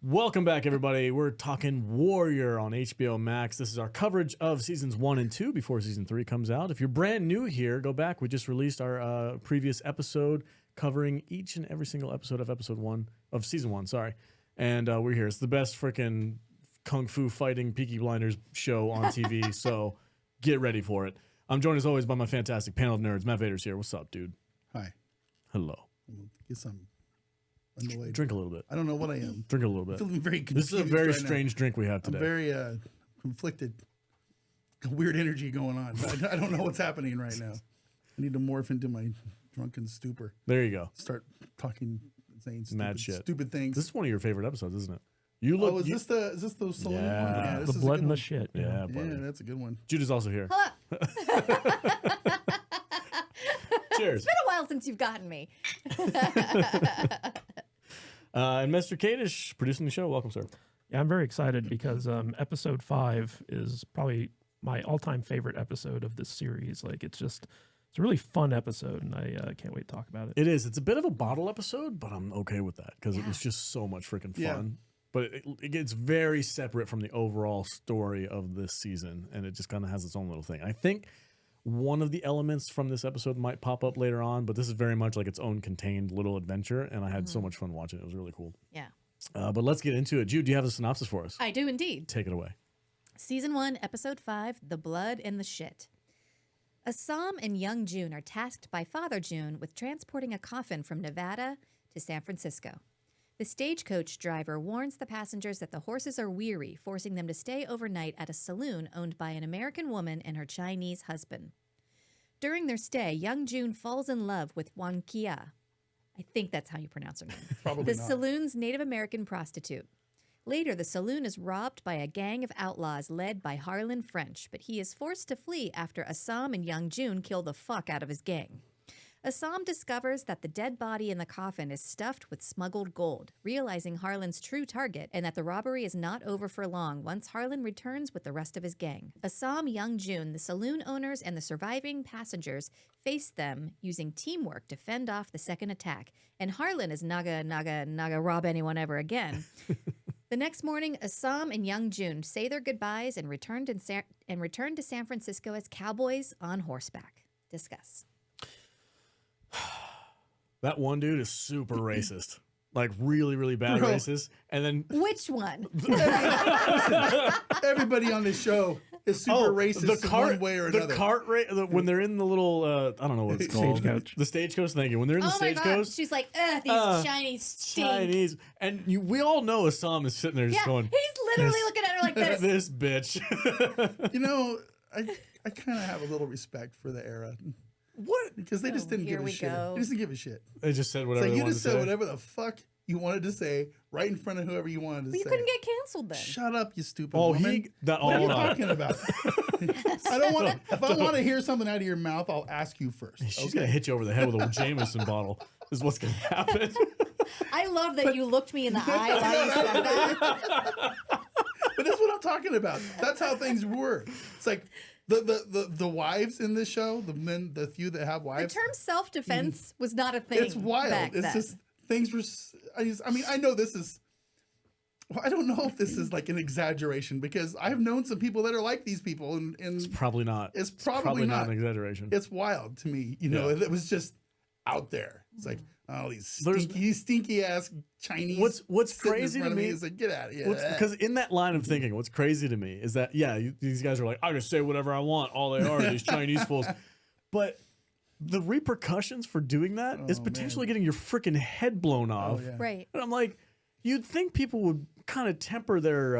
Welcome back, everybody. We're talking Warrior on HBOMax. This is our coverage of seasons 1 and 2 before season 3 comes out. If you're brand new here, go back. We just released our previous episode covering each and every single episode of episode 1 of season 1. Sorry, and we're here. It's the best freaking kung fu fighting Peaky Blinders show on TV. So get ready for it. I'm joined as always by my fantastic panel of nerds. Matt Vader's here. What's up, dude? Hi. Hello. Get some. Annoyed. Drink a little bit. I don't know what I am. Drink a little bit. I'm feeling very confused. This is a very right strange drink we have today. I'm very conflicted. Weird energy going on. I don't know what's happening right now. I need to morph into my drunken stupor. There you go. Start talking, saying Mad shit. stupid things. This is one of your favorite episodes, isn't it? You look. Is this the saloon one? Yeah. This The is blood and the one. shit. Yeah, buddy. Yeah, that's a good one. Judah's also here. Hello. Cheers. It's been a while since you've gotten me. And Mr. Kadish producing the show. Welcome, sir. Yeah, I'm very excited because episode 5 is probably my all-time favorite episode of this series. Like, it's a really fun episode, and I can't wait to talk about it. It is. It's a bit of a bottle episode, but I'm okay with that because it was just so much freaking fun. Yeah. But it gets very separate from the overall story of this season, and it just kind of has its own little thing. I think one of the elements from this episode might pop up later on, but this is very much like its own contained little adventure, and I had so much fun watching it. It was really cool. Yeah. But let's get into it. Jude, do you have the synopsis for us? I do indeed. Take it away. Season 1, Episode 5, The Blood and the Shit. Sahm and young Jun are tasked by Father Jun with transporting a coffin from Nevada to San Francisco. The stagecoach driver warns the passengers that the horses are weary, forcing them to stay overnight at a saloon owned by an American woman and her Chinese husband. During their stay, young Jun falls in love with Wan Kia. I think that's how you pronounce her name. Probably the not. saloon's Native American prostitute. Later, the saloon is robbed by a gang of outlaws led by Harlan French, but he is forced to flee after Sahm and young Jun kill the fuck out of his gang. Sahm discovers that the dead body in the coffin is stuffed with smuggled gold, realizing Harlan's true target and that the robbery is not over for long once Harlan returns with the rest of his gang. Sahm, young Jun, the saloon owners, and the surviving passengers face them using teamwork to fend off the second attack, and Harlan is naga rob anyone ever again. The next morning, Sahm and young Jun say their goodbyes and return to San Francisco as cowboys on horseback. Discuss. That one dude is super racist. Like really, really bad racist. And then Which one? Everybody on this show is super racist in one way or another. The cart when they're in the little I don't know what it's called. Stagecoach. The stagecoach. Thank you. When they're in the Oh my God. stagecoach. She's like, ugh, these Chinese stink. Chinese. And we all know Sahm is sitting there just Yeah, going, he's literally looking at her like this. this bitch. You know, I kind of have a little respect for the era. What? Because they just didn't here give a we shit. go. They just didn't give a shit. They just said So whatever they you wanted just to said say. whatever the fuck you wanted to say right in front of whoever you wanted to But you say. couldn't get canceled then. Shut up, you stupid Oh, woman. that What are you hold on. talking about? I don't want to. If I want to hear something out of your mouth, I'll ask you first. She's gonna hit you over the head with a Jameson bottle. Is what's gonna happen. I love that you looked me in the eye while you said that. But that's what I'm talking about. That's how things were. It's like the wives in this show, the men, the few that have The wives. term self-defense was not a thing. It's wild. Back It's then. just things were. I mean, I know this is. Well, I don't know if this is like an exaggeration because I've known some people that are like these people, and It's probably not. It's probably not not. an exaggeration. It's wild to me. You know, Yeah. it was just out there. It's like, oh, these There's- stinky ass Chinese. What's sitting in crazy front to of me- is like, get out of here. Because in that line of thinking, what's crazy to me is that, these guys are like, I just say whatever I want. All they are these Chinese fools. But the repercussions for doing that is potentially getting your freaking head blown off. yeah. Right. And I'm like, you'd think people would kind of temper their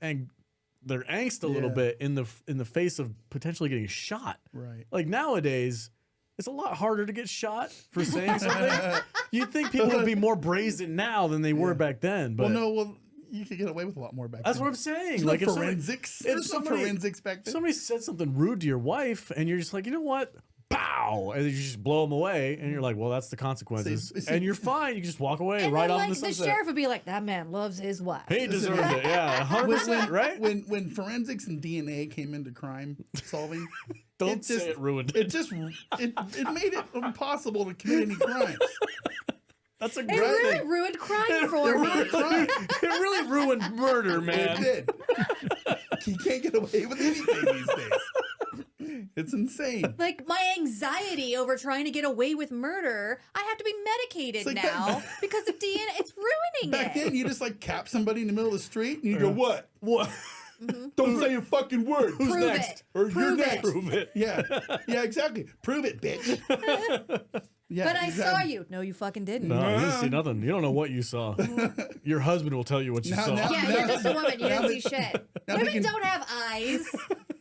angst a little Yeah. bit in the face of potentially getting shot. Right. Like nowadays, it's a lot harder to get shot for saying something. You'd think people would be more brazen now than they were back then. But you could get away with a lot more back that's then. what I'm saying. There's Like no if somebody- forensics. if There's no somebody- forensics back then. Somebody said something rude to your wife, and you're just like, you know what? Pow! And you just blow them away, and you're like, well, that's the consequences. See- and you're fine. You can just walk away And right then, off like, in the the sunset. sheriff would be like, that man loves his wife. He deserves it. Yeah, 100%, right? When forensics and DNA came into crime solving, Don't say it ruined it. It just it made it impossible to commit any crimes. That's a It great really thing. ruined crime for me. It ruined murder, It man. did. He can't get away with anything these days. It's insane. Like my anxiety over trying to get away with murder, I have to be medicated like now because of DNA. It's ruining Back it. then, you just like cap somebody in the middle of the street and you go, "What? What? Don't say a fucking word. Who's Prove next? it. Or you're Prove next." it. Prove it. Yeah, exactly. Prove it, bitch. Yeah, But I saw exactly. you. No, you fucking didn't. No, you didn't see nothing. You don't know what you saw. Your husband will tell you what you Now- saw. now- Yeah, you're just a woman. You Now didn't see they- shit. now they Women can- don't have eyes.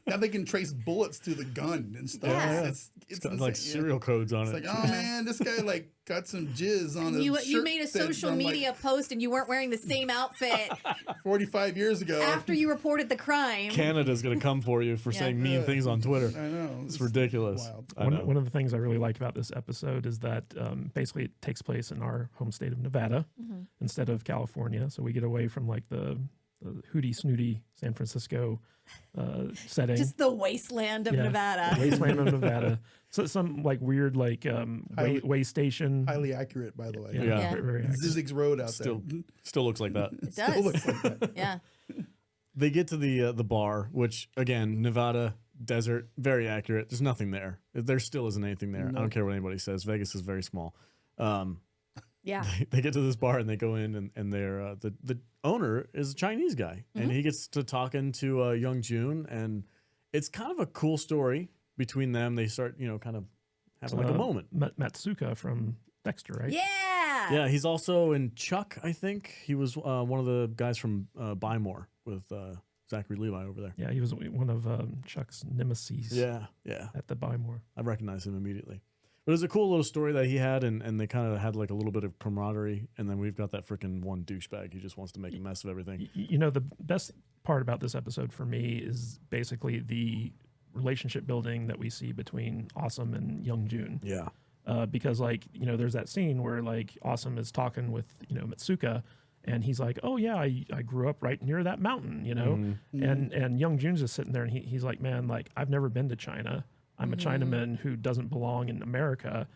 Now they can trace bullets to the gun and stuff. Yeah. It's It's got insane. like Yeah. serial codes on It's it. like, oh man, this guy like got some jizz on his You shirt made a that social from, media post and you weren't wearing the same outfit like 45 years ago. after you reported the crime. Canada's gonna come for you for Yeah. saying mean things on Twitter. I know. It's ridiculous. wild. I know. One of the things I really like about this episode is that basically it takes place in our home state of Nevada instead of California. So we get away from like the hooty snooty San Francisco setting. Just the wasteland of Yeah. Nevada. Wasteland of Nevada. So some like weird like way station. Highly accurate, by the way. Yeah, Yeah. very accurate. Zizek's Road out Still, there. still looks like that. It Still does. looks like that. Yeah. They get to the bar, which again, Nevada desert, very accurate. There's nothing there. There still isn't anything there. I don't care what anybody says. Vegas is very small. Yeah. They get to this bar and they go in and they're the owner is a Chinese guy and he gets to talking to young June and it's kind of a cool story between them. They start kind of having like a moment. Matsuka from Dexter, right? Yeah. Yeah, he's also in Chuck. I think he was one of the guys from Buy More with Zachary Levi over there. Yeah, he was one of Chuck's nemesis. Yeah, At the Buy More. I recognize him immediately. But it was a cool little story that he had, and they kind of had like a little bit of camaraderie. And then we've got that freaking one douchebag who just wants to make a mess of everything. You know, the best part about this episode for me is basically the relationship building that we see between Awesome and Young Jun. Yeah. Because like, there's that scene where like Awesome is talking with, Matsuka and he's like, oh yeah, I grew up right near that mountain, and Young Jun's just sitting there and he's like, man, like I've never been to China. I'm a Chinaman who doesn't belong in America.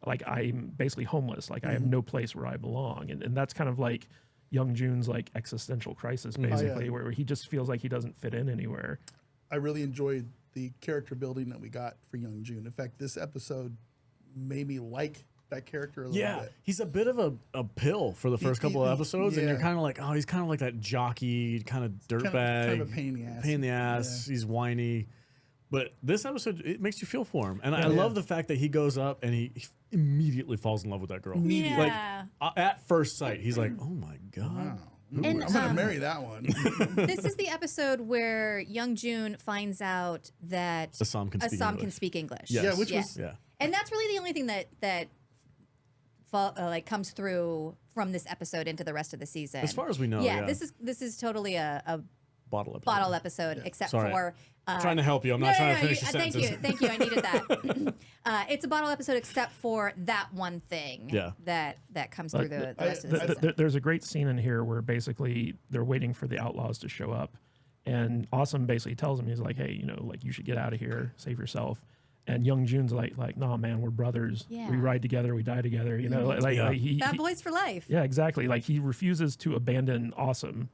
Like I'm basically homeless. Like I have no place where I belong. And that's kind of like Young Jun's like existential crisis basically, where he just feels like he doesn't fit in anywhere. I really enjoyed the character building that we got for Young Jun. In fact, this episode made me like that character a little bit. He's a bit of a pill for the first couple of episodes, and you're kind of like, oh, he's kind of like that jockey, kind of dirtbag, kind of a pain in the ass. Pain in the ass. Yeah. He's whiny. But this episode, it makes you feel for him. And I love the fact that he goes up and he immediately falls in love with that girl. Yeah. Like, at first sight, he's like, oh my God. Wow. And, I'm gonna marry that one. This is the episode where Young Jun finds out that Assam can speak Assam English. can speak English. Yes. Yeah, which Yeah. was Yeah. And that's really the only thing that like comes through from this episode into the rest of the season. As far as we know, yeah, yeah. this is totally a Bottle episode. bottle episode, except Sorry. for. Trying to help you. I'm not trying to finish your Thank sentence. you. I needed that. It's a bottle episode, except for that one thing. Yeah. That comes through the rest of the Th- season. th- there's a great scene in here where basically they're waiting for the outlaws to show up, and Awesome basically tells him, he's like, hey, like you should get out of here, save yourself. And Young Jun's like, nah, man, we're brothers. Yeah. We ride together, we die together. Yeah. Bad boys for life. Yeah, exactly. Like he refuses to abandon Awesome,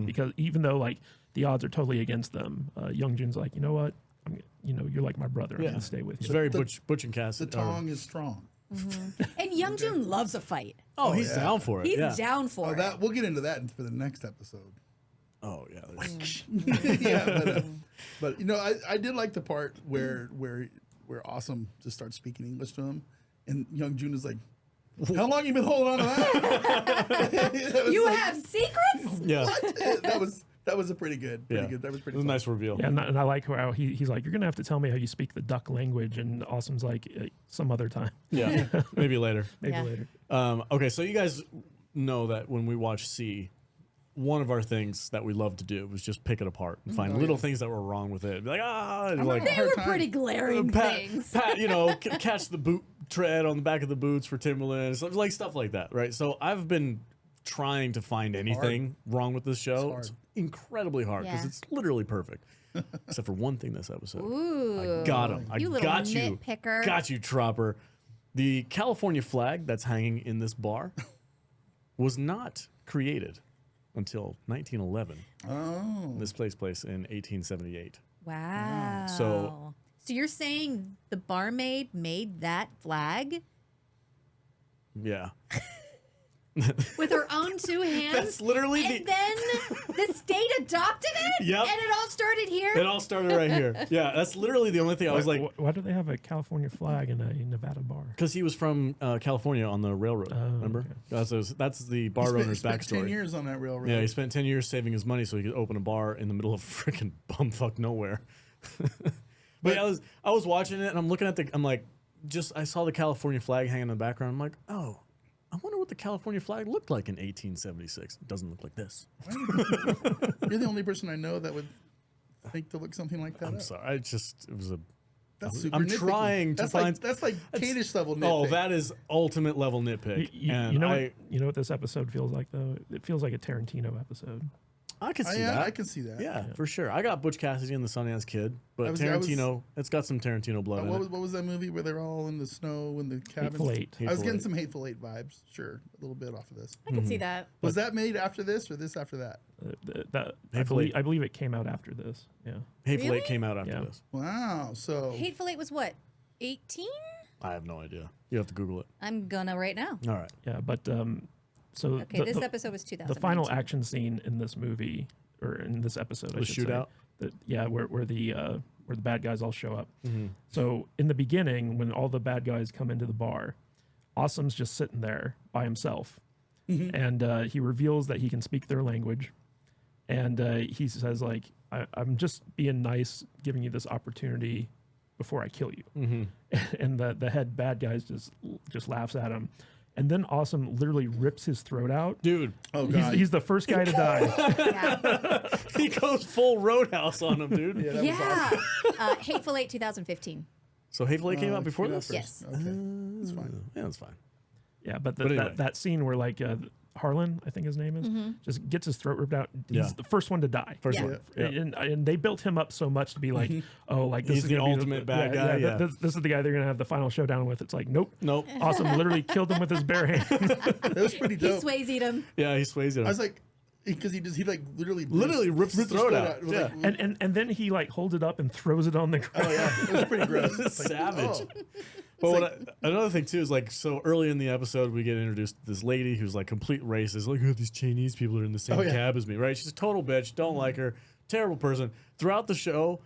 because even though like the odds are totally against them, Young Jun's like, you know what, you're like my brother. I'm Yeah. gonna stay with It's you. very Butch and Cassidy. the Tong is strong. And Young Jun loves a fight. Oh, he's yeah. down for it. He's yeah. down for Oh, it. that we'll get into that for the next episode. Oh, yeah. there's- Yeah, but I did like the part where Awesome just starts speaking English to him, and Young Jun is like, "How long you been holding on to that?" You have secrets? Yeah. That was a pretty good. Yeah. That was pretty. It was a fun. nice reveal. Yeah, and I like how he's like, you're gonna have to tell me how you speak the duck language, and Awesome's like, some other time, Yeah. Maybe later. maybe Yeah. later. Okay, so you guys know that when we watch C, one of our things that we love to do was just pick it apart and find little things that were wrong with it. Be like, and like They hard were time. pretty glaring things. catch the boot tread on the back of the boots for Timberland, stuff like that, right? So I've been trying to find anything wrong with this show. hard. It's incredibly hard because Yeah. it's literally perfect, except for one thing this episode. Ooh. I got him. I You little got you. nitpicker. Got you, Tropper. The California flag that's hanging in this bar was not created until 1911. Oh. This takes place in 1878. Wow. So you're saying the barmaid made that flag yeah. with her own 2 hands? That's literally and then the state adopted it? Yep. And it all started here? It all started right here. Yeah, that's literally the only thing I was like, why do they have a California flag in a Nevada bar? because he was from California on the railroad. Remember? Okay. That's the bar owner's spent backstory. 10 years on that railroad. Yeah, he spent 10 years saving his money so he could open a bar in the middle of freaking bumfuck nowhere. But yeah, I was watching it and I'm looking at I saw the California flag hanging in the background. I'm like, oh, I wonder what the California flag looked like in 1876. It doesn't look like this. You're the only person I know that would think to look something like that I'm up. sorry. It was a. That's super I'm nitpicky. trying to That's find. Like, that's like Kadish level nitpick. Oh, that is ultimate level nitpick. You know what this episode feels like though? It feels like a Tarantino episode. I can see yeah, that. I can see that. Yeah, for sure. I got Butch Cassidy and the Sundance Kid, but Tarantino, it's got some Tarantino blood in it. What was that movie where they're all in the snow in the cabin? Hateful Eight. I was getting some Hateful Eight vibes. Sure, a little bit off of this. I can see that. Was that made after this or this after that? I believe it came out after this. Yeah. Hateful Really? Eight came out after Yeah. this. Wow. So Hateful Eight was what? 18? I have no idea. You have to Google it. I'm gonna right now. All right. Yeah, but so Okay, this episode was 2000. the final action scene in this movie or in this episode, I The should shootout? say, where the bad guys all show up. Mm-hmm. So in the beginning, when all the bad guys come into the bar, Awesome's just sitting there by himself, and he reveals that he can speak their language, and he says like, "I'm just being nice, giving you this opportunity before I kill you," and the head bad guys just laughs at him. And then Awesome literally rips his throat out. Dude, oh god, He's the first guy to die. Yeah. he goes full Roadhouse on him, dude. yeah, that was awesome. Yeah. Hateful Eight 2015. So Hateful Eight came out before this? Yes. Okay, that's fine. Yeah, that's fine. Yeah, but, anyway. that scene where like Harlan, I think his name is, just gets his throat ripped out. He's Yeah. the first one to die. First Yeah. one. Yeah. And they built him up so much to be like, oh, like this He's is the gonna be ultimate bad guy, yeah. This is the guy they're gonna have the final showdown with. It's like, nope. Nope. Awesome literally killed him with his bare hands. That was pretty He dope. sways him. Yeah, he sways it. I was like, because he like literally rips his throat out. It was Yeah. like, and then he like holds it up and throws it on the ground. oh yeah, it was pretty gross. It's like, Savage. oh. But another thing too is like, so early in the episode we get introduced to this lady who's like complete racist. Like, oh, these Chinese people are in the same cab as me, right? She's a total bitch. Don't like her. Terrible person. Throughout the show,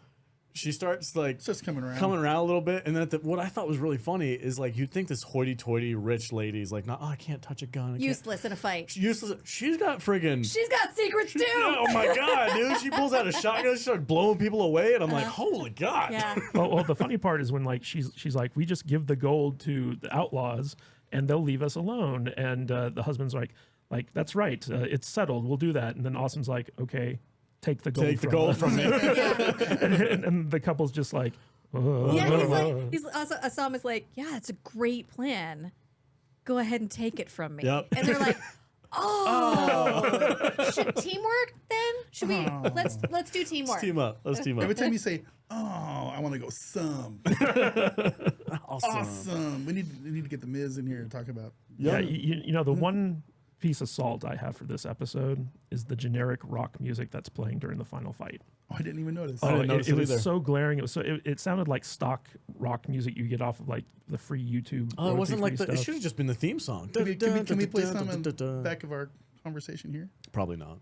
she starts like It's just coming around. a little bit, and then what I thought was really funny is like you'd think this hoity-toity rich lady is like, no, I can't touch a gun. Useless in a fight. Useless. She's got friggin' She's got secrets too. oh my god, dude! She pulls out a shotgun, she starts blowing people away, and I'm like, holy god! Yeah. Well, the funny part is when like she's like, we just give the gold to the outlaws and they'll leave us alone. And the husband's like that's right, it's settled. We'll do that. And then Awesome's like, okay, take the gold. Take the gold us. from me. and the couple's just like, Yeah, he's also Assam is like, yeah, it's a great plan. Go ahead and take it from me. Yep. And they're like, oh, should teamwork then? Should we let's do teamwork? Team up. Let's team Every up. time you say, "Oh, I want to go some," awesome. We need to get the Miz in here and talk about. yeah, you know the one piece of salt I have for this episode is the generic rock music that's playing during the final fight. Oh, I didn't even notice. I didn't notice it it was either. so glaring. It sounded like stock rock music you get off of like the free YouTube. Oh, it wasn't like royalty-free it stuff. should have just been the theme song. Can we play some in the back of our conversation here? Probably not.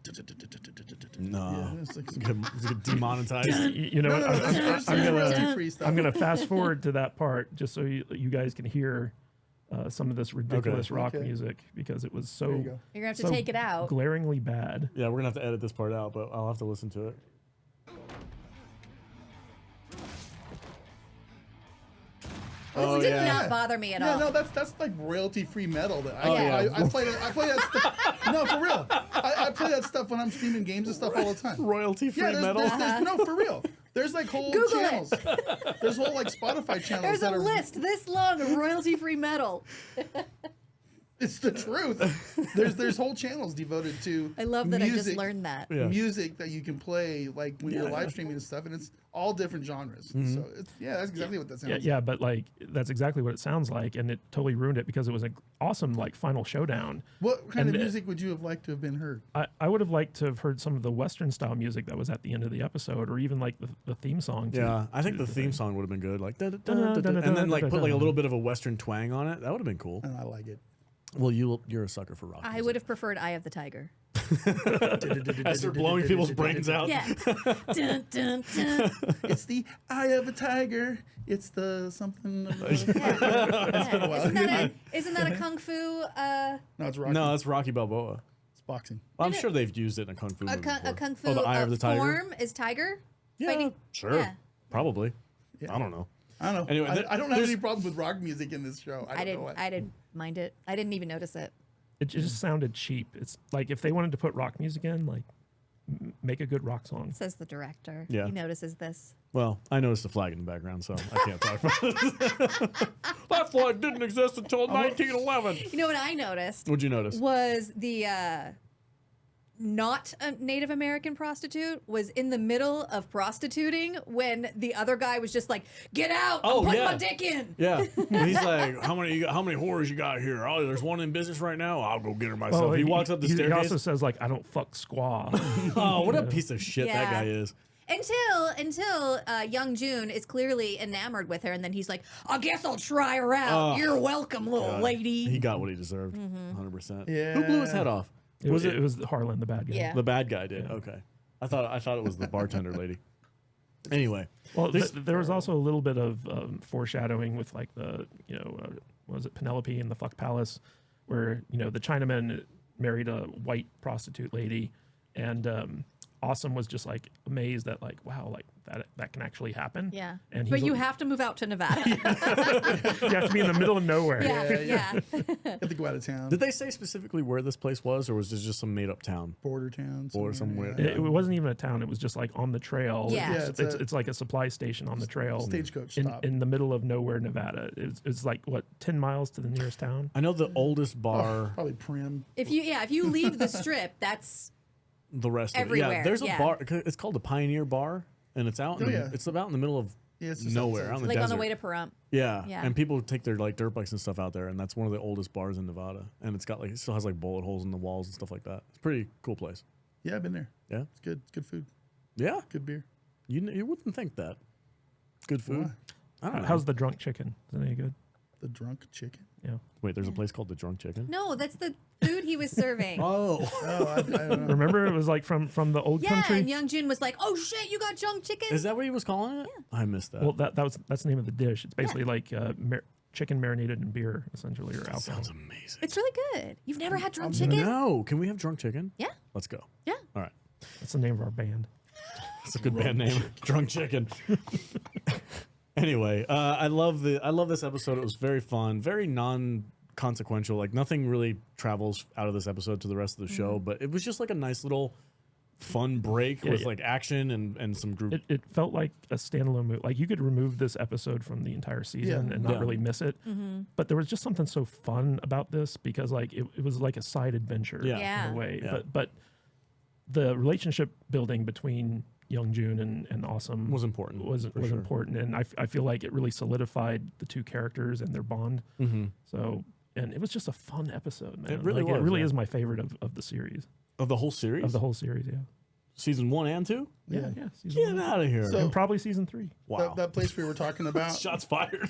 No. Yeah, it's like It's get demonetized. You know, No, it's royalty-free stuff. I'm gonna fast forward to that part just so you guys can hear some of this ridiculous rock Okay. music because it was There you so go. You're gonna have to so take it out. glaringly bad. Yeah, we're gonna have to edit this part out, but I'll have to listen to it. This did not bother me at Yeah, all. no, that's like royalty-free metal. That I, yeah. I play that stuff. No, for real. I play that stuff when I'm streaming games and stuff all the time. Royalty-free Yeah, metal. no, for real. There's like whole Google it. channels. There's whole like Spotify channels. There's that a are, list this long of royalty-free metal. It's the truth. There's whole channels devoted to I love that I just learned that. Yeah. music that you can play like when you're live streaming and stuff, and it's all different genres. So it's, that's exactly what that sounds like. Yeah, but like that's exactly what it sounds like, and it totally ruined it because it was an awesome like final showdown. What kind And of music would you have liked to have been heard? I would have liked to have heard some of the Western style music that was at the end of the episode, or even like the theme song. Yeah, I think the theme song would have been good, like and then like put like a little bit of a Western twang on it. That would have been cool. And I like it. Well, you're a sucker for rock. I would have preferred Eye of the Tiger. As they're blowing people's brains out. Yeah. Dun, dun, dun. It's the eye of a tiger. It's the something. Yeah. Isn't that a kung fu? No, it's Rocky. No, that's Rocky Balboa. It's boxing. Well, I'm sure they've used it in a kung fu movie A before. kung fu Oh, the Eye of the Tiger. form is tiger. Yeah, Fighting? sure. Yeah. Probably. Yeah. I don't know. I don't know. Anyway, I don't have any problem with rock music in this show. I don't know why. I didn't mind it. I didn't even notice it. It just sounded cheap. It's like if they wanted to put rock music in, like make a good rock song. Says the director. Yeah. He notices this. Well, I noticed the flag in the background, so I can't talk about it. That flag didn't exist until 1911. You know what I noticed What'd you notice? was the not a Native American prostitute was in the middle of prostituting when the other guy was just like, "Get out! I'm putting my dick in." Yeah. And he's like, how many whores you got here? Oh, there's one in business right now. I'll go get her myself. He walks up the He staircase. also says like, "I don't fuck squaw." Oh, what a piece of shit that Yeah. guy is. Until Young Jun is clearly enamored with her, and then he's like, "I guess I'll try her out. You're welcome, little lady." He got what he deserved, 100%. Yeah. Who blew his head off? It was Harlan, the bad guy. Yeah. The bad guy did. Okay. I thought it was the bartender lady. Anyway. Well, there was also a little bit of foreshadowing with like the what was it, Penelope and the fuck palace, where the Chinaman married a white prostitute lady, and Awesome was just like amazed that like, wow, like that can actually happen. Yeah. And But you have to move out to Nevada. you have to be in the middle of nowhere. Yeah. Have to go out of town. Did they say specifically where this place was, or was this just some made up town? Border town. Or somewhere. Yeah. It wasn't even a town. It was just like on the trail. Yeah. Yeah, It's like a supply station on the trail. Stagecoach in, stop. in the middle of nowhere, Nevada. It's like what, 10 miles to the nearest town. I know the oldest bar. Probably Prim. If you leave the strip, that's The rest of it. Everywhere, Yeah, there's a yeah. bar. It's called the Pioneer Bar, and it's out. Oh, yeah. It's about in the middle of Yeah, it's just nowhere, out in the like desert. on the way to Pahrump. Yeah. Yeah. And people take their like dirt bikes and stuff out there, and that's one of the oldest bars in Nevada. And it still has like bullet holes in the walls and stuff like that. It's a pretty cool place. Yeah, I've been there. Yeah. It's good. It's good food. Yeah. Good beer. You wouldn't think that. Good food. Why? I don't know. How's the drunk chicken? Is it any good? The drunk chicken. Yeah. Wait, there's a place called the Drunk Chicken. No, that's the food he was serving. Oh. Oh, I don't know. Remember, it was like from the old Yeah, country. and Young Jun was like, "Oh shit, you got junk chicken?" Is that what he was calling it? Yeah. I missed that. Well, that's the name of the dish. It's basically like chicken marinated in beer, essentially, or alcohol. sounds amazing. It's really good. You've never had drunk chicken? No, can we have Drunk Chicken? Yeah. Let's go. Yeah. All right. That's the name of our band. That's a good band name. Drunk Chicken. Anyway, I love this episode. It was very fun, very non-consequential. Like nothing really travels out of this episode to the rest of the show, but it was just like a nice little fun break with like action and some group. It felt like a standalone movie. Like you could remove this episode from the entire season and not Yeah. really miss it. But there was just something so fun about this because like it was like a side adventure Yeah. in a way. Yeah. But the relationship building between Young Jun and Awesome Was important, Was for sure. important, and I feel like it really solidified the two characters and their bond. So, and it was just a fun episode, man. It really Like, was, It really yeah. is my favorite of the series, Of the whole series? of the whole series. Yeah. Season 1 and 2? Yeah. Season Get one. out of here. So- And probably season 3. Wow. That place we were talking about. Shots fired.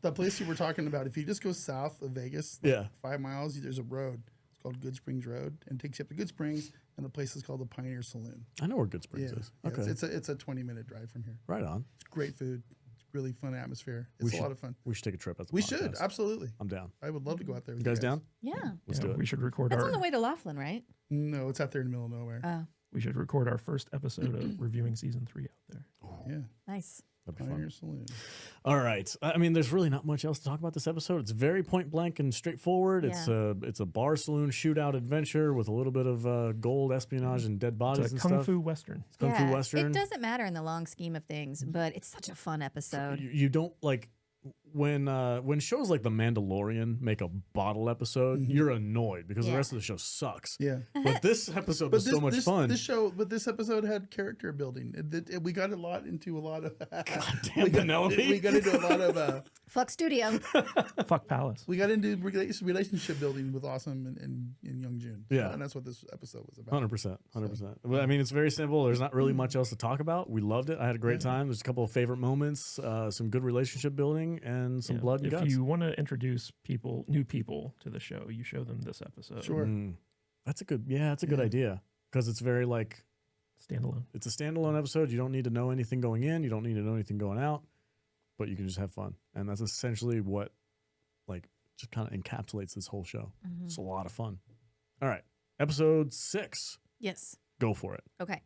That place we were talking about. If you just go south of Vegas, Yeah. 5 miles, there's a road. It's called Good Springs Road, and it takes you up to Good Springs. And the place is called the Pioneer Saloon. I know where Good Springs is. Okay. It's a 20-minute drive from here. Right on. It's great food. It's really fun atmosphere. It's a lot of fun. We should take a trip as a We podcast. should absolutely. I'm down. I would love to go out there. You With guys down? Yeah. Let's do it. We should record That's our on the way to Laughlin, right? No, it's out there in the middle of nowhere. Oh, we should record our first episode of reviewing season 3 out there. Yeah, nice. That'd be Pioneer fun. Saloon. All right. I mean, there's really not much else to talk about this episode. It's very point blank and straightforward. It's a bar saloon shootout adventure with a little bit of gold espionage and dead bodies It's a and kung stuff. fu western. Kung Fu Western. It doesn't matter in the long scheme of things, but it's such a fun episode. You don't like when shows like The Mandalorian make a bottle episode, you're annoyed because the Yeah. rest of the show sucks. Yeah. But this episode was so much fun. This episode had character building. We got into a lot of. Damn Penelope. We got into a lot of. Fuck studio. Fuck Palace. We got into relationship building with Awesome and Young Jun. Yeah. And that's what this episode was about. 100%. Well, I mean, it's very simple. There's not really much else to talk about. We loved it. I had a great time. There's a couple of favorite moments, some good relationship building, and some blood and guts. If you want to introduce new people to the show, you show them this episode. Sure. That's a good idea because it's very like Standalone. it's a standalone episode. You don't need to know anything going in. You don't need to know anything going out, but you can just have fun. And that's essentially what like just kind of encapsulates this whole show. It's a lot of fun. All right. Episode 6. Yes. Go for it. Okay.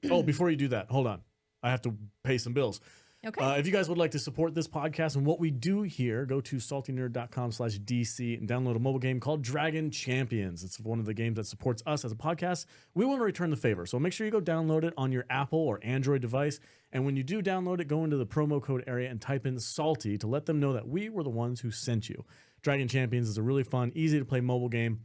Oh, before you do that, hold on. I have to pay some bills. Okay. If you guys would like to support this podcast and what we do here, go to saltynerd.com/DC and download a mobile game called Dragon Champions. It's one of the games that supports us as a podcast. We want to return the favor. So make sure you go download it on your Apple or Android device. And when you do download it, go into the promo code area and type in Salty to let them know that we were the ones who sent you. Dragon Champions is a really fun, easy to play mobile game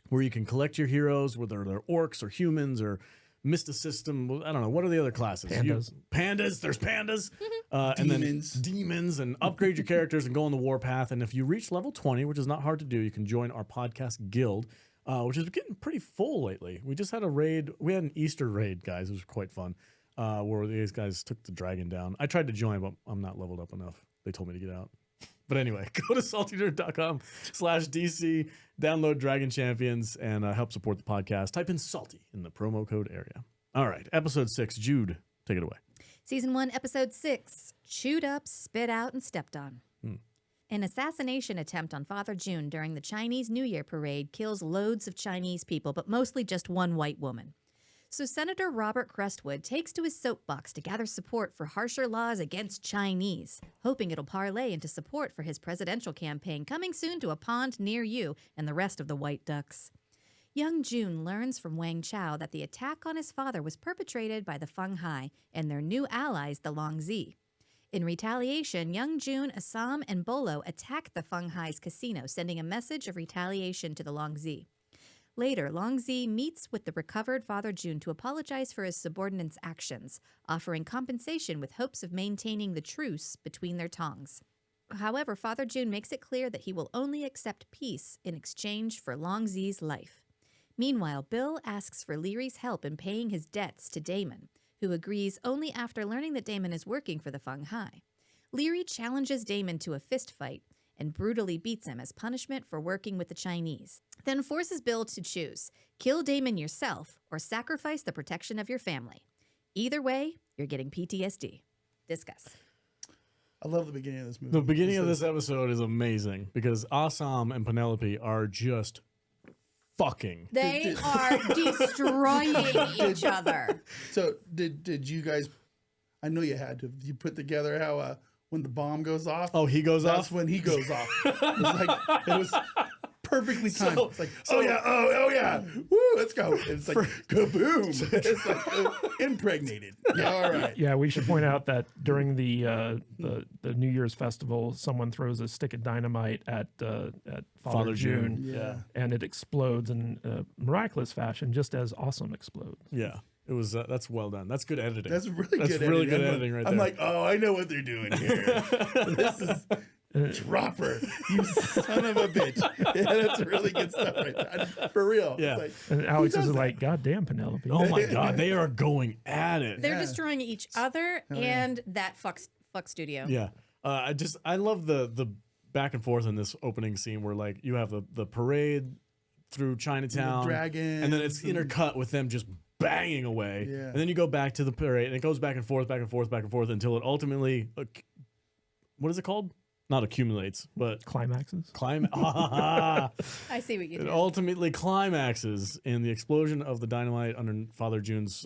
where you can collect your heroes, whether they're orcs or humans or mysticism. I don't know. What are the other classes? Pandas. There's pandas. And then demons, and upgrade your characters and go on the warpath. And if you reach level 20, which is not hard to do, you can join our podcast guild, which is getting pretty full lately. We just had a raid. We had an Easter raid, guys. It was quite fun, where these guys took the dragon down. I tried to join, but I'm not leveled up enough. They told me to get out. But anyway, go to saltynerd.com/DC, download Dragon Champions, and help support the podcast. Type in Salty in the promo code area. All right, episode 6. Jude, take it away. Season 1, Episode 6, Chewed Up, Spit Out, and Stepped On. An assassination attempt on Father Jun during the Chinese New Year parade kills loads of Chinese people, but mostly just one white woman. So Senator Robert Crestwood takes to his soapbox to gather support for harsher laws against Chinese, hoping it'll parlay into support for his presidential campaign coming soon to a pond near you and the rest of the white ducks. Young Jun learns from Wang Chao that the attack on his father was perpetrated by the Feng Hai and their new allies, the Long Zii. In retaliation, Young Jun, Sahm, and Bolo attack the Feng Hai's casino, sending a message of retaliation to the Long Zii. Later, Long Zii meets with the recovered Father Jun to apologize for his subordinates' actions, offering compensation with hopes of maintaining the truce between their Tongs. However, Father Jun makes it clear that he will only accept peace in exchange for Long Zii's life. Meanwhile, Bill asks for Leary's help in paying his debts to Damon, who agrees only after learning that Damon is working for the Feng Hai. Leary challenges Damon to a fist fight and brutally beats him as punishment for working with the Chinese, then forces Bill to choose, kill Damon yourself or sacrifice the protection of your family. Either way, you're getting PTSD. Discuss. I love the beginning of this movie. The beginning of this episode is amazing because Assam and Penelope are just fucking. They are destroying each other. So did you guys, I know you had to, you put together how when the bomb goes off. Oh, he goes off? That's when he goes off. It was perfectly timed. So- It's like, oh yeah, woo, let's go. And it's like, kaboom. It's like impregnated. Yeah, all right. Yeah, we should point out that during the New Year's festival, someone throws a stick of dynamite at Father Jun, Yeah. and it explodes in a miraculous fashion, just as Awesome explodes. Yeah. It was that's well done. That's good editing. That's really That's good really editing. good editing right there. I'm like, oh, I know what they're doing here. This is Dropper, you son of a bitch. Yeah, that's really good stuff right there. For real. Yeah. It's like, And Alex who is does like, God damn, Penelope. Oh my God, they are going at it. They're destroying each other and that fuck studio. Yeah. I love the back and forth in this opening scene where like you have the parade through Chinatown, dragons and then it's intercut with them just banging away, Yeah. and then you go back to the parade, and it goes back and forth until it ultimately, what is it called? Not accumulates, but Climaxes. I see what you It did. ultimately climaxes in the explosion of the dynamite under Father Jun's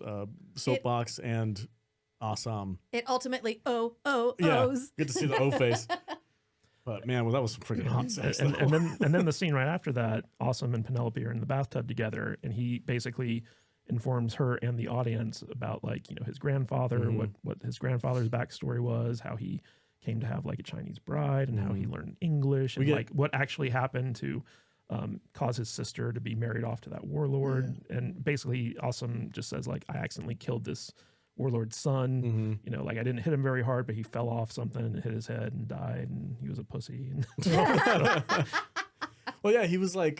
soapbox and Assam. It ultimately Yeah, O's. get to see the O face. But man, well, that was some freaking hot sex. And though. then the scene right after that, Awesome and Penelope are in the bathtub together, and he basically informs her and the audience about, like, you know, his grandfather, what his grandfather's backstory was, how he came to have like a Chinese bride and how he learned English and like what actually happened to cause his sister to be married off to that warlord. And basically Awesome just says like, I accidentally killed this warlord's son. You know, like I didn't hit him very hard, but he fell off something and hit his head and died, and he was a pussy. And well, yeah, he was like,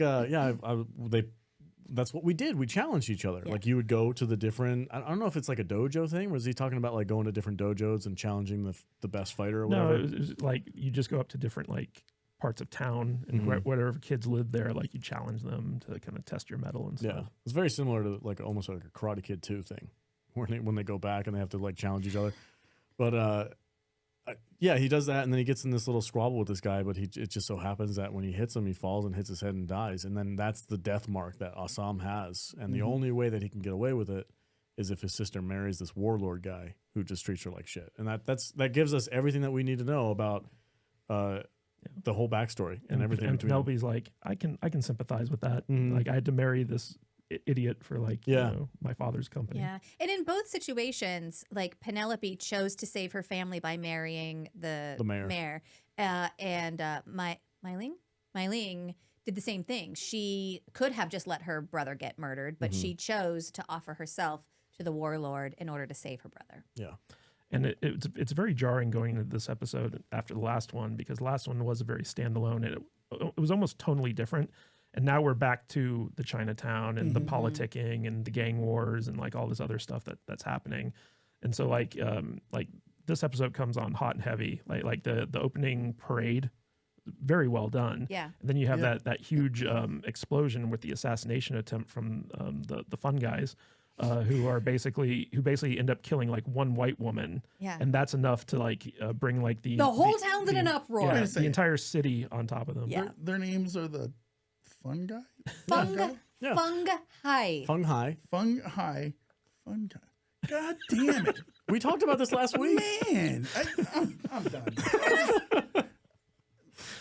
that's what we did. We challenged each other. Like you would go to the different, I don't know if it's like a dojo thing. Was he talking about like going to different dojos and challenging the best fighter or whatever? No, it was like you just go up to different like parts of town and whatever kids live there, like you challenge them to kind of test your mettle and stuff. Yeah, it's very similar to like almost like a Karate Kid 2 thing, when they go back and they have to like challenge each other. But yeah, he does that, and then he gets in this little squabble with this guy. But it just so happens that when he hits him, he falls and hits his head and dies. And then that's the death mark that Assam has, and the only way that he can get away with it is if his sister marries this warlord guy who just treats her like shit. And that gives us everything that we need to know about the whole backstory and everything and between Penelope's like, I can sympathize with that. Like I had to marry this idiot for like you know, my father's company. Yeah. And in both situations, like Penelope chose to save her family by marrying the mayor. And Meiling did the same thing. She could have just let her brother get murdered, but she chose to offer herself to the warlord in order to save her brother. Yeah. And it's very jarring going into this episode after the last one, because the last one was a very standalone, and it was almost tonally different. And now we're back to the Chinatown and the politicking and the gang wars and like all this other stuff that's happening. And so like this episode comes on hot and heavy, like the opening parade, very well done. Yeah. And then you have that huge explosion with the assassination attempt from the fun guys. Who basically end up killing like one white woman, and that's enough to like bring like the whole town's in an uproar. Yeah, the entire city on top of them. Yeah. Their names are the Fun Guy, Fung Hai. Fun Guy. God damn it! We talked about this last week. Man, I'm done.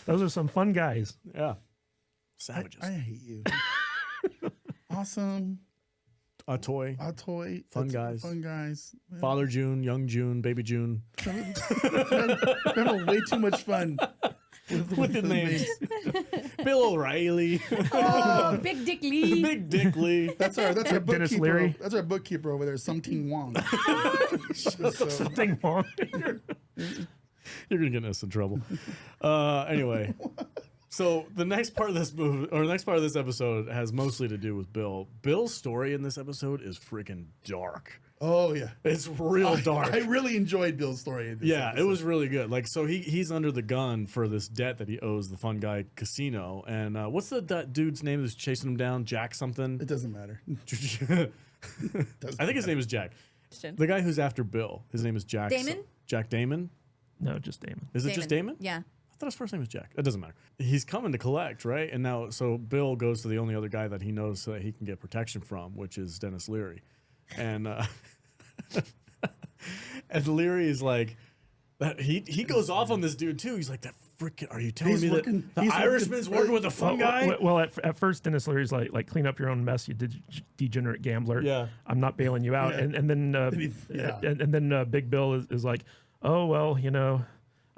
Those are some fun guys. Yeah, savages. I hate you. Awesome. A toy. Fun guys. Yeah. Father Jun, Young Jun, Baby Jun. We're having way too much fun with the names. Bill O'Reilly. Oh, Big Dick Lee. Big Dick Lee. That's our Dennis bookkeeper. Leary. That's our bookkeeper over there, Something Wong. Something wrong. You're gonna get us in trouble. Anyway. So the next part of this movie, or the next part of this episode, has mostly to do with Bill. Bill's story in this episode is freaking dark. Oh yeah, it's real dark. I really enjoyed Bill's story. In this episode. It was really good. Like, so he's under the gun for this debt that he owes the Fun Guy Casino. And what's that dude's name that's chasing him down? Jack something. It doesn't matter. I think his name is Jack. The guy who's after Bill. His name is Jack. Damon. Jack Damon. No, just Damon. Is it just Damon? Yeah. I thought his first name was Jack. It doesn't matter. He's coming to collect, right? And now, so Bill goes to the only other guy that he knows so that he can get protection from, which is Dennis Leary. And and Leary is like, he goes off on this dude too. He's like, that freaking, are you telling me that the Irishman's working with a fun guy? Well, at first Dennis Leary's like, clean up your own mess, you degenerate gambler. Yeah. I'm not bailing you out. Yeah. And then Big Bill is like, oh, well, you know,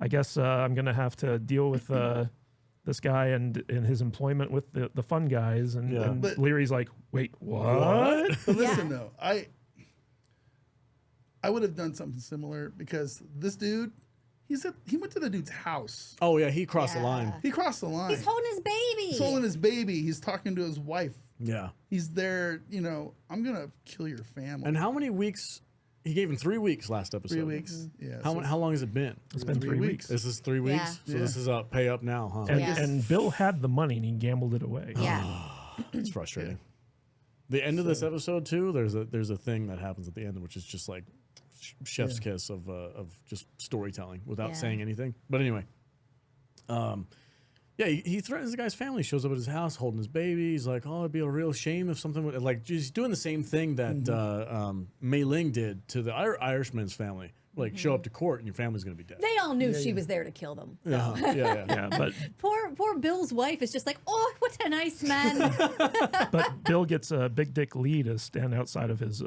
I guess I'm going to have to deal with this guy and his employment with the fun guys. And But Leary's like, wait, what? But listen, though, I would have done something similar, because this dude, he went to the dude's house. Oh, yeah, he crossed the line. He crossed the line. He's holding his baby. He's holding his baby. He's talking to his wife. Yeah. He's there, you know, I'm going to kill your family. And how many weeks? He gave him 3 weeks last episode. 3 weeks. Yeah. How long has it been? It's been 3 weeks. This is 3 weeks? Yeah. So this is a pay up now, huh? And Bill had the money and he gambled it away. Yeah. It's frustrating. The end of this episode too, there's a thing that happens at the end, which is just like chef's kiss of just storytelling without saying anything. But anyway, he threatens the guy's family. Shows up at his house holding his baby. He's like, "Oh, it'd be a real shame if something would," like he's doing the same thing that Mei Ling did to the Irishman's family, Like show up to court and your family's gonna be dead. They all knew she was there to kill them. Yeah, but Poor Bill's wife is just like, oh, what a nice man. but Bill gets a big dick Lee to stand outside of his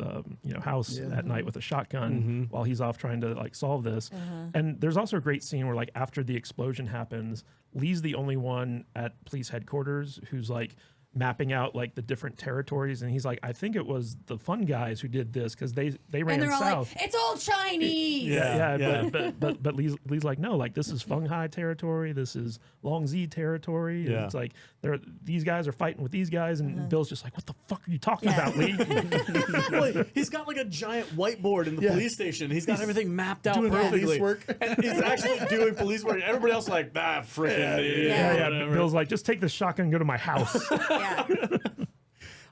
house at night with a shotgun while he's off trying to like solve this. And there's also a great scene where like after the explosion happens, Lee's the only one at police headquarters who's like mapping out like the different territories, and he's like, I think it was the Fun Guys who did this because they ran And they're all south. like, it's all Chinese. But Lee's like, no, like this is Feng Hai territory, this is Long Zii territory. And it's like these guys are fighting with these guys, and Bill's just like, what the fuck are you talking about, Lee? Well, he's got like a giant whiteboard in the police station. He's got everything mapped out doing perfectly. police work. And he's actually doing police work. Everybody else is like, freaking idiot. Whatever. Bill's like, just take this shotgun and go to my house. Yeah.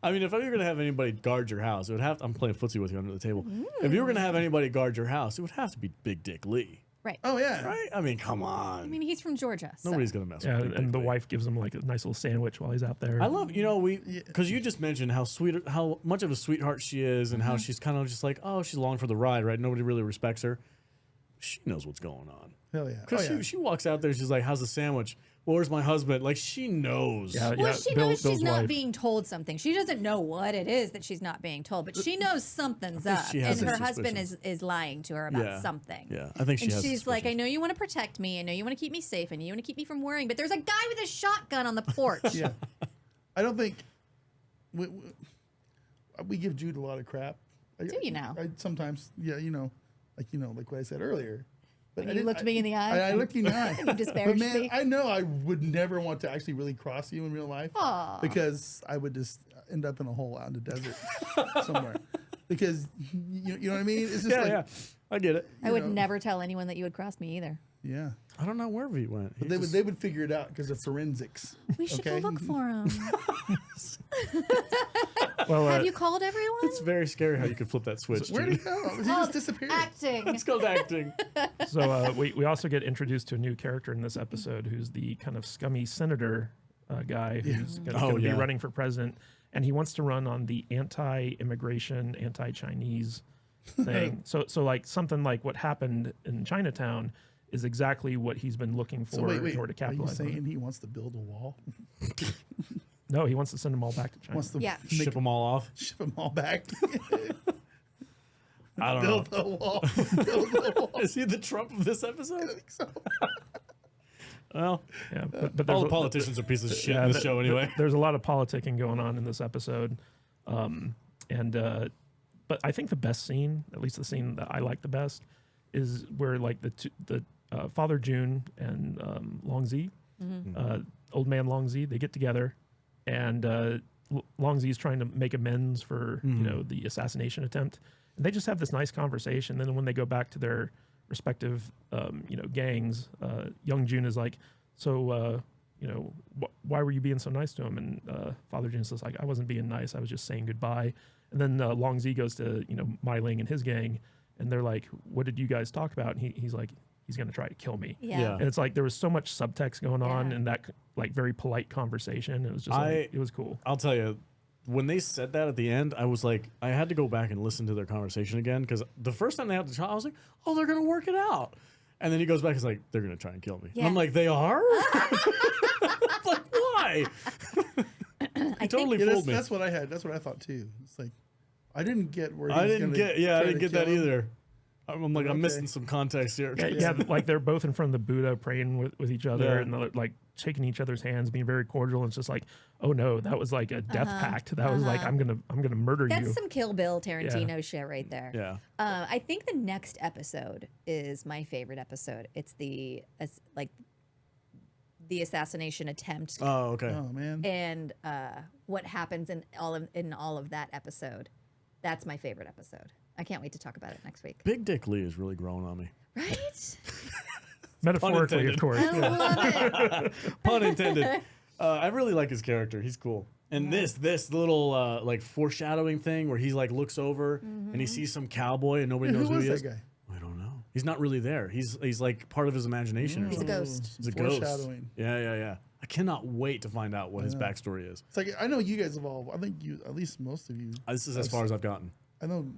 I mean, if you were gonna have anybody guard your house, it would have. I'm playing footsie with you under the table. If you were gonna have anybody guard your house, it would have to be Big Dick Lee, Right. Oh yeah. right? I mean, come on. I mean, he's from Georgia. So. Nobody's gonna mess with Big Dick And the Lee. wife gives him like a nice little sandwich while he's out there. I love, because you just mentioned how much of a sweetheart she is, and how she's kind of just like, oh, she's along for the ride, right? Nobody really respects her. She knows what's going on. Hell yeah. Because she walks out there, she's like, how's the sandwich? Well, where's my husband? Like, she knows. Well, she knows Bill's she's not wife. being told something. She doesn't know what it is that she's not being told, but she knows something's think up, she and has her some husband suspicions. is lying to her about something. Yeah, I think she And has she's like, I suspicions. know you want to protect me. I know you want to keep me safe. I know you want to keep me from worrying. But there's a guy with a shotgun on the porch. Yeah. I don't think we give Jude a lot of crap. Do you now? I sometimes, like what I said earlier. But When you looked me in the eye? I looked you in the eye. You But disparaged man, me? I know I would never want to actually really cross you in real life. Aw. Because I would just end up in a hole out in the desert somewhere. Because you know what I mean? It's just I get it. I would know. never tell anyone that you would cross me either. Yeah. I don't know where he went. He But just- they would figure it out because of forensics. We should Okay. go look for him. Well, Have you called everyone? it's very scary how you could flip that switch. Where'd he go? He just disappeared. Acting. It's called acting. So we also get introduced to a new character in this episode who's the kind of scummy senator guy who's going to be running for president. And he wants to run on the anti-immigration, anti-Chinese thing. So like something like what happened in Chinatown is exactly what he's been looking for So wait. in order to Are you capitalize on it. saying he wants to build a wall? No, he wants to send them all back to China. Wants to Yeah. Ship them all off. ship them all back? I don't know. Build the wall. Build the wall. Is he the Trump of this I episode? think so. Well, Yeah, but all there's the politicians are pieces of shit yeah, in this but- show anyway. There's a lot of politicking going on in this episode, but I think the best scene, at least the scene that I like the best, is where like the Father Jun and Long Zii, old man Long Zii, they get together, and Long Zii is trying to make amends for the assassination attempt, and they just have this nice conversation. Then when they go back to their respective gangs, young Jun is like, so why were you being so nice to him? And Father Jun says like, I wasn't being nice, I was just saying goodbye. And then Long Zii goes to Mai Ling and his gang, and they're like, what did you guys talk about? And he's like, he's gonna try to kill me. Yeah. And it's like there was so much subtext going on Yeah. in that like very polite conversation. It was just like, it was cool. I'll tell you, when they said that at the end, I was like, I had to go back and listen to their conversation again, because the first time they had the child, I was like, oh, they're gonna work it out. And then he goes back, he's like, they're gonna try and kill me. And I'm Yeah. like, they are? Like, why? He totally Yeah, fooled me. that's what I had. That's what I thought too. It's like I didn't get where I he was didn't gonna get, I try didn't to get that kill him. either. I'm like, I'm Okay. missing some context here. Yeah, like they're both in front of the Buddha praying with each other, Yeah. and they're like shaking each other's hands, being very cordial. And it's just like, oh no, that was like a death pact. That was like, I'm gonna murder That's you. some Kill Bill Tarantino shit right there. Yeah. I think the next episode is my favorite episode. It's the assassination attempt Oh, okay. Oh man. and what happens in all of that episode. That's my favorite episode. I can't wait to talk about it next week. Big Dick Lee is really growing on me. Right? Metaphorically, of Unintended. course. I Yeah. love it. Pun intended. I really like his character. He's cool. And this little like foreshadowing thing where he's like looks over and he sees some cowboy and nobody knows Who who was he that is. guy? I don't know. He's not really there. He's like part of his imagination or He's a something. ghost. He's a ghost. Foreshadowing. Yeah. I cannot wait to find out what his backstory is. It's like I know you guys have all. I think you, at least most of you. This is as far as I've gotten. I know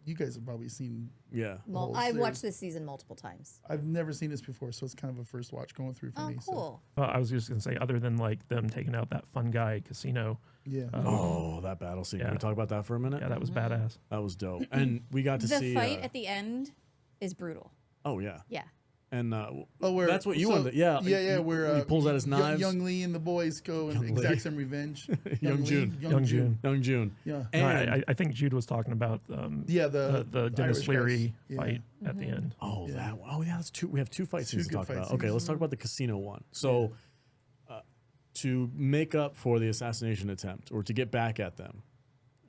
you guys have probably seen. Yeah. whole I've series. watched this season multiple times. I've never seen this before, so it's kind of a first watch going through for Oh, me. cool. I was just gonna say, other than like them taking out that fun guy casino, So, yeah. Oh, that battle scene. Can we Yeah. talk about that for a minute? yeah, that was badass. That was dope. And we got to The see. fight at the end is brutal. Oh, yeah. Yeah. And where that's what you so- wanted. Yeah. yeah. Where he pulls out his knives. Young Lee and the boys go and Young exact Lee. some revenge. Young Jun. Young Jun. Young June. Yeah. No, And I think Jude was talking about Yeah, the Dennis Irish Leary guys. Yeah. fight at the end. oh, Yeah. that. Oh, yeah. That's two. We have two fight scenes to good talk fight about. Okay, scenes. let's talk about the casino one. So, to make up for the assassination attempt, or to get back at them,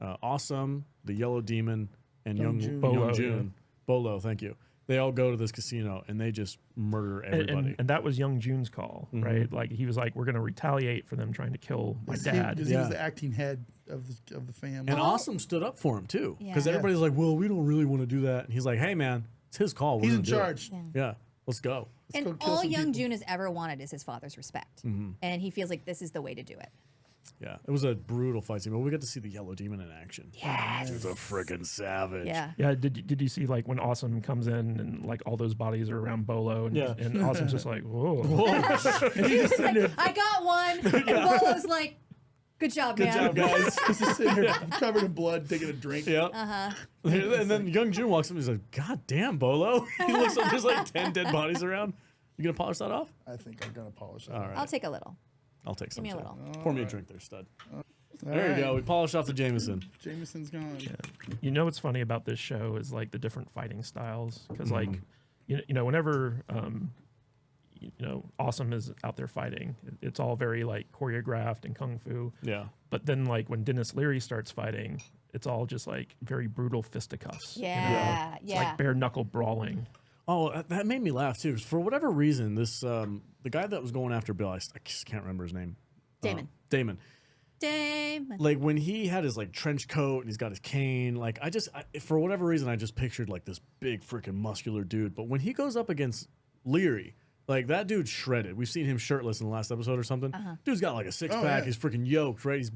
Awesome, the Yellow Demon, and Young Young Jun. Bolo, June, Bolo. Thank you. They all go to this casino and they just murder everybody. And that was Young June's call, right? Like he was like, "We're going to retaliate for them trying to kill my dad." Because he was Yeah. the acting head of the family. And Awesome stood up for him too, because Yeah. everybody's like, "Well, we don't really want to do that." And he's like, "Hey, man, it's his call. We're He's gonna in do it." charge. Yeah. Yeah, let's go. Let's go And kill all some Young people. June has ever wanted is his father's respect. And he feels like this is the way to do it. Yeah, it was a brutal fight scene, but we got to see the Yellow Demon in action. Yes. He's a freaking savage. Yeah. Yeah, did you see like when Awesome comes in and like all those bodies are around Bolo and, Yeah. and Awesome's just like, whoa. He's like, I got one. And Bolo's like, good job, Good man. job, guys. He's just sitting here covered in blood, taking a drink. Yep. And then Young Jun walks up and he's like, "God damn, Bolo!" He looks up. There's like 10 dead bodies around. You gonna polish that off? I think I'm gonna polish it. All right. I'll take a little. I'll take some. me a too. little. Pour me a drink there, stud. All There right. you go. We polished off the Jameson. Jameson's gone. You know what's funny about this show is like the different fighting styles because like you know whenever Awesome is out there fighting, it's all very like choreographed and kung fu. Yeah. But then like when Dennis Leary starts fighting, it's all just like very brutal fisticuffs. Yeah. It's like bare knuckle brawling. Oh, that made me laugh too. 'Cause for whatever reason, this the guy that was going after Bill, I just can't remember his name. Damon. Damon. Damon. Like when he had his like trench coat and he's got his cane, like for whatever reason I just pictured like this big freaking muscular dude. But when he goes up against Leary, like that dude's shredded. We've seen him shirtless in the last episode or something. Dude's got like a six pack. yeah. He's freaking yoked, right?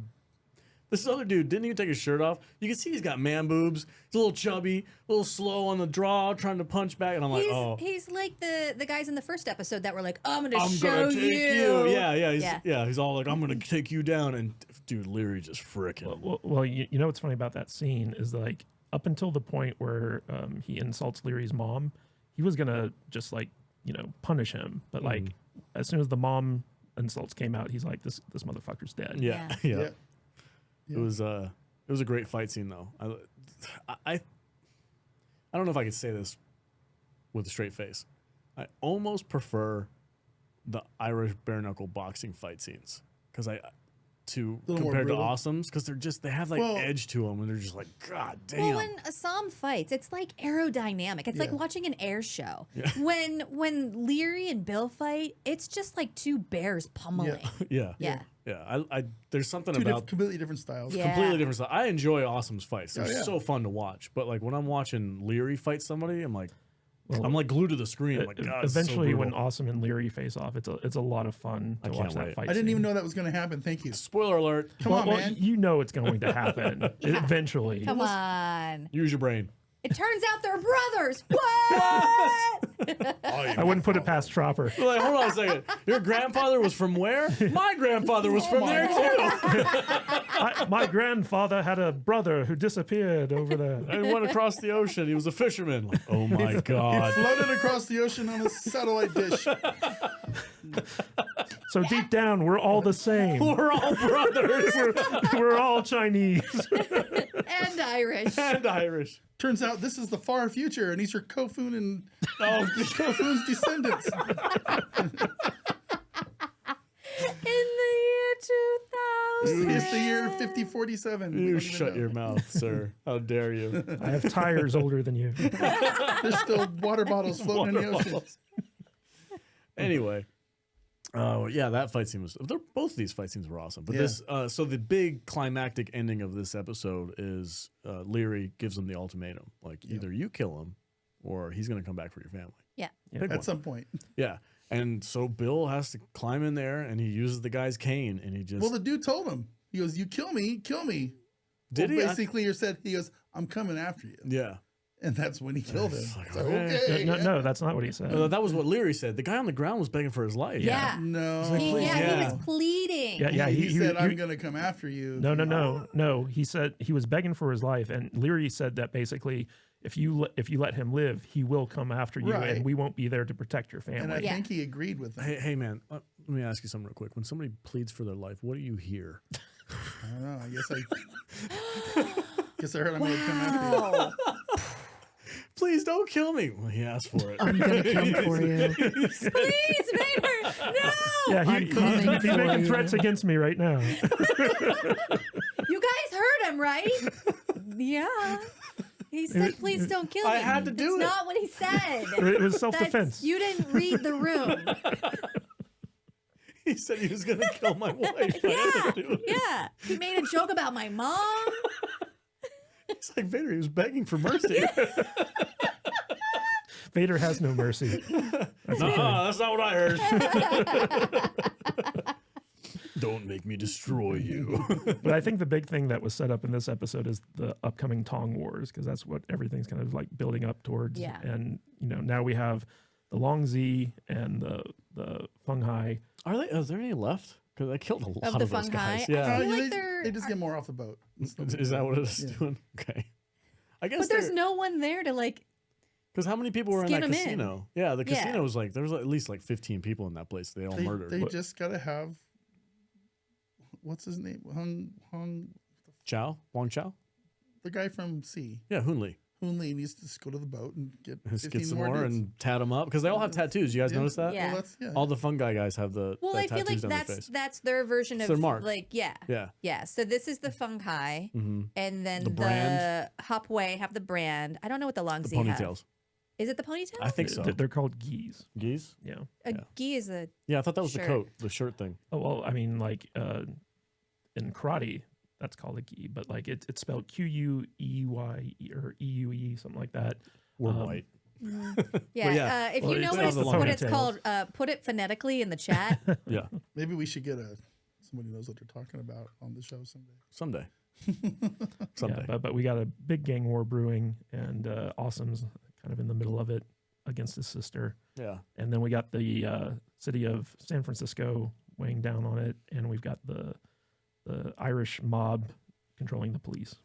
This other dude didn't even take his shirt off. You can see he's got man boobs. He's a little chubby, a little slow on the draw, trying to punch back. And I'm like, oh, He's like the guys in the first episode that were like, I'm gonna I'm show gonna take you. Yeah. Yeah. He's all like, I'm gonna take you down. And dude, Leary just fricking. Well, you know what's funny about that scene is like up until the point where he insults Leary's mom, he was gonna just like punish him, but like as soon as the mom insults came out, he's like, this motherfucker's dead. Yeah. Yeah. It was a great fight scene though. I don't know if I could say this with a straight face. I almost prefer the Irish bare knuckle boxing fight scenes because little more compared to brutal. Awesome's because they have like Well- edge to them and they're just like, God damn. Well, when Sahm fights, it's like aerodynamic. It's like Yeah. watching an air show. When Leary and Bill fight, it's just like two bears pummeling. yeah. Yeah. I there's something Two about completely different styles. Yeah. completely different stuff. I enjoy Awesome's fights. They're yeah. so fun to watch. But like when I'm watching Leary fight somebody, I'm like Well, glued to the screen. I'm like, God, this is so eventually when brutal." Awesome and Leary face off, it's a lot of fun to can't watch that wait. fight. I didn't scene. even know that was going to happen. Thank you. Spoiler alert. Come on, man. You know it's going to happen eventually. Come on. Use your brain. It turns out they're brothers. What? I wouldn't put it past Tropper. We're like, hold on a second. Your grandfather was from where? My grandfather was from there too. My grandfather had a brother who disappeared over there. And he went across the ocean. He was a fisherman. Like, oh my God. Floated across the ocean on a satellite dish. So deep down, we're all the same. We're all brothers We're all Chinese. And Irish. and Irish. Turns out this is the far future, and these are Kofun and Oh, Kofun's descendants. In the year 2000. It's the year 5047. We you don't even shut know. your mouth, sir. How dare you? I have tires older than you. There's still water bottles floating in the ocean. Anyway. Yeah, that fight scene was. Both of these fight scenes were awesome. But Yeah. this, so the big climactic ending of this episode is Leary gives him the ultimatum: like either you kill him, or he's going to come back for your family. Yeah. Big At one. some point. Yeah, and so Bill has to climb in there, and he uses the guy's cane, and he just Well, the dude told him. He goes, "You kill me, kill me." did Well, he? basically, he goes, "I'm coming after you." Yeah, And that's when he killed him. like, So, okay. okay. No, that's not what he said. That was what Leary said. The guy on the ground was begging for his life. Yeah. No. He, Please, yeah, he yeah. was pleading. Yeah, He said, I'm going to come after you. No. He said he was begging for his life, and Leary said that basically, if you let him live, he will come after you, Right. and we won't be there to protect your And I family. think he agreed with him. Hey man, let me ask you something real quick. When somebody pleads for their life, what do you hear? I don't know. Guess I heard I'm going to come after you. Wow. Please don't kill me. Well, he asked for it. I'm gonna come for you. Please, Vader, no! Yeah, I'm coming he's for making you. threats against me right now. You guys heard him, right? Yeah. He said, please don't kill me. I had to do That's it. not what he said. It was self-defense. You didn't read the room. He said he was going to kill my wife. I had to do it. Yeah. He made a joke about my mom. It's like Vader. He was begging for mercy. Vader has no mercy. That's okay. That's not what I heard. Don't make me destroy you. But I think the big thing that was set up in this episode is the upcoming Tong Wars, because that's what everything's kind of like building up towards. Yeah. And now we have the Long Zii and the Feng Hai. Is there any left? Because I killed a lot Of of, the those Feng guys. Hai? Yeah. I feel like They just get more off the boat. Is that what it is doing? Okay. I guess But there's no one there to like. because how many people were in Skin that 'em in. casino? Yeah, the Yeah. casino was like there was at least like 15 people in that place. They all murdered. They What- just got to have, what's his name? Wong Chow? The guy from C. Yeah, Hunli. Hunli needs to just go to the boat and get Let's 15 get some more more dudes. and tat them up because they all have tattoos. You guys notice that? Yeah. Well, that's, yeah. All the fungi guys have the Well, the I feel like tattoos on their face. that's their version It's of their mark. like Yeah. yeah. So this is the Feng Hai, Mm-hmm. and then The the, brand. Hop Wei have the brand. I don't know what the Long The Zii have. ponytails. Is it the ponytail? I think so. They're called geese. Geese? Yeah. A gi is a Yeah, I thought that was Shirt. the coat, the shirt thing. Oh well, I mean, like in karate, that's called a gi, but like it's spelled Quey or Eue, something like that. We're white. yeah. yeah. If Well, you know it's what it's, not the what it's ponytails. called, put it phonetically in the chat. Yeah, Maybe we should get somebody who knows what they're talking about on the show someday. someday. Yeah, Someday. but we got a big gang war brewing, and Awesome's kind of in the middle of it against his sister. Yeah. And then we got the city of San Francisco weighing down on it, and we've got the Irish mob controlling the police.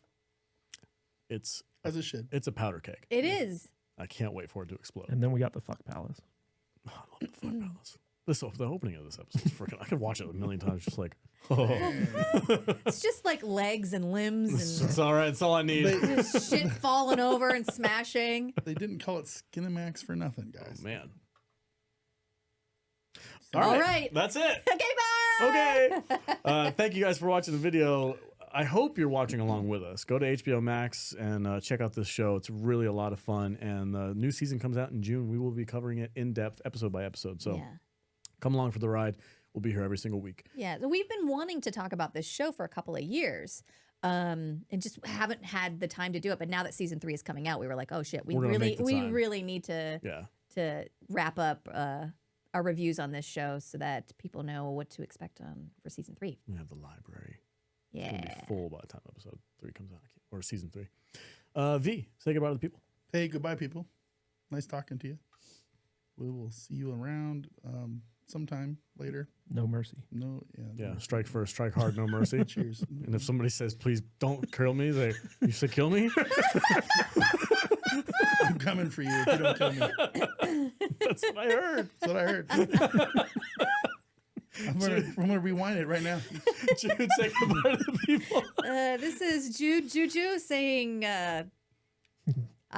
It's As it should. a powder keg. It is. I can't wait for it to explode. And then we got the fuck palace. Oh, I love the Fuck Palace. The opening of this episode is freaking. I could watch it a million times. Just like, oh, It's just like legs and limbs and it's all right. It's all I need. just shit falling over and smashing. They didn't call it Skinamax for nothing, guys. Oh, man. All right. That's it. Okay, bye. Okay. Thank you guys for watching the video. I hope you're watching along with us. Go to HBOMax and check out this show. It's really a lot of fun. And the new season comes out in June. We will be covering it in depth, episode by episode. So Yeah. come along for the ride. We'll be here every single week. Yeah, so we've been wanting to talk about this show for a couple of years, and just haven't had the time to do it. But now that season 3 is coming out, we were like, oh shit, we We're gonna make the time. really need to Yeah. wrap up our reviews on this show so that people know what to expect for season 3. We have the library. It's going to Yeah. be full by the time episode 3 comes out, or season 3. V, say goodbye to the people. Hey, goodbye, people. Nice talking to you. We will see you around sometime later. No mercy. No, Yeah, strike first, strike hard, no mercy. Cheers. And if somebody says, please don't kill me, say, you said kill me? I'm coming for you if you don't kill me. That's what I heard. That's what I heard. I'm gonna rewind it right now. Jude, say goodbye to the people. This is Juju saying, I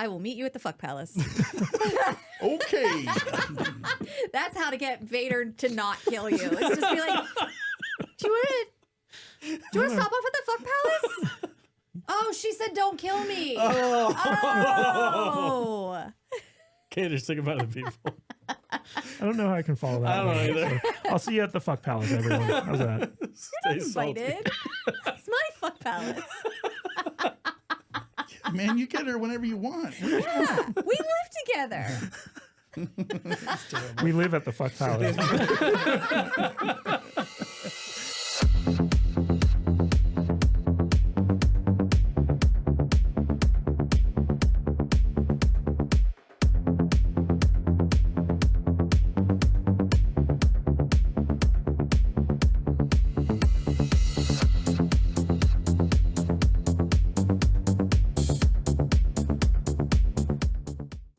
will meet you at the fuck palace. Okay. That's how to get Vader to not kill you. It's just be like, do you want to stop off at the fuck palace? Oh, she said don't kill me. Oh. Kater, say goodbye to the people. I don't know how I can follow that. I don't know one, either. so I'll see you at the fuck palace, everyone. How's that? Stay salty. Invited. It's my fuck palace. Man, you get her whenever you want. Yeah, we live together. We live at the fuck palace.